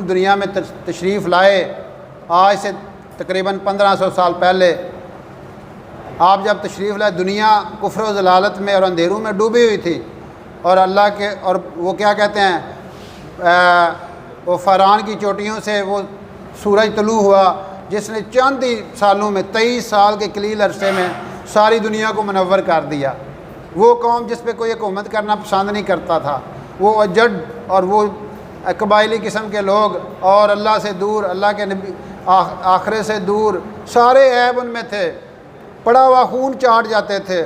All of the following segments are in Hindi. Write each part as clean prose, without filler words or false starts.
दुनिया में तशरीफ़ लाए, आज से तकरीबन 1500 साल पहले आप जब तशरीफ़ लाए, दुनिया कुफ्र व ज़लालत में और अंधेरों में डूबी हुई थी। और अल्लाह के, और वो क्या कहते हैं, वो फ़रान की चोटियों से वो सूरज तलू हुआ, जिसने चंद ही सालों में 23 साल के कलील अरसे में सारी दुनिया को मुनव्वर कर दिया। वो कौम जिस पे कोई हुकूमत करना पसंद नहीं करता था, वो अजड और वो कबायली किस्म के लोग और अल्लाह से दूर, अल्लाह के नबी आखिरत से दूर, सारे ऐब उनमें थे, पड़ा हुआ खून चाट जाते थे।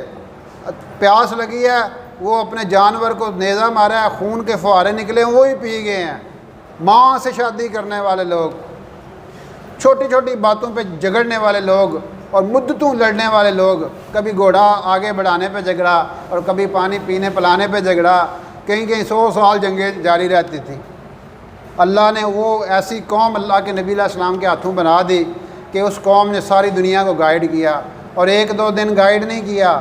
प्यास लगी है, वो अपने जानवर को नेज़ा मारा है, खून के फुहारे निकले हैं, वो ही पी गए हैं। माँ से शादी करने वाले लोग, छोटी छोटी बातों पे झगड़ने वाले लोग और मुद्दतों लड़ने वाले लोग, कभी घोड़ा आगे बढ़ाने पे झगड़ा और कभी पानी पीने पिलाने पे झगड़ा, कहीं कहीं 100 साल जंगें जारी रहती थी। अल्लाह ने वो ऐसी कौम अल्लाह के नबी अलैहिस्सलाम के हाथों बना दी कि उस कौम ने सारी दुनिया को गाइड किया। और 1-2 दिन गाइड नहीं किया,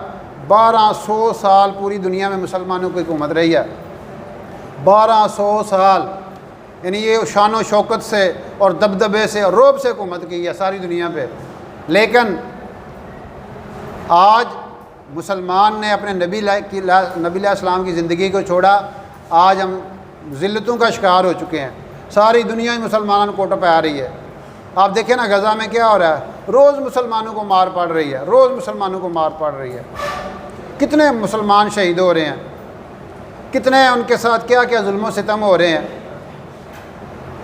1200 साल पूरी दुनिया में मुसलमानों की हुकूमत रही है। 1200 साल, यानी ये शान व शौकत से और दबदबे से और रोब से हुकूमत की है सारी दुनिया पे। लेकिन आज मुसलमान ने अपने नबी अलैहिस्सलाम की ज़िंदगी को छोड़ा। आज हम ज़िल्लतों का शिकार हो चुके हैं, सारी दुनिया ही मुसलमानों को कोट पे आ रही है। आप देखें ना, गज़ा में क्या हो रहा है, रोज़ मुसलमानों को मार पड़ रही है, रोज़ मुसलमानों को मार पड़ रही है। कितने मुसलमान शहीद हो रहे हैं, कितने उनके साथ क्या क्या जुल्म सितम हो रहे हैं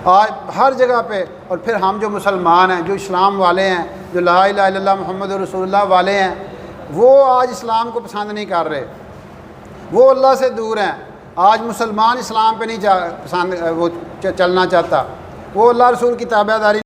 आज हर जगह पे। और फिर हम जो मुसलमान हैं, जो इस्लाम वाले हैं, जो ला इलाहा इल्लल्लाह मुहम्मद रसूलुल्लाह वाले हैं, वो आज इस्लाम को पसंद नहीं कर रहे, वो अल्लाह से दूर हैं। आज मुसलमान इस्लाम पे नहीं पसंद वो चलना चाहता, वो अल्लाह रसूल की ताबेदारी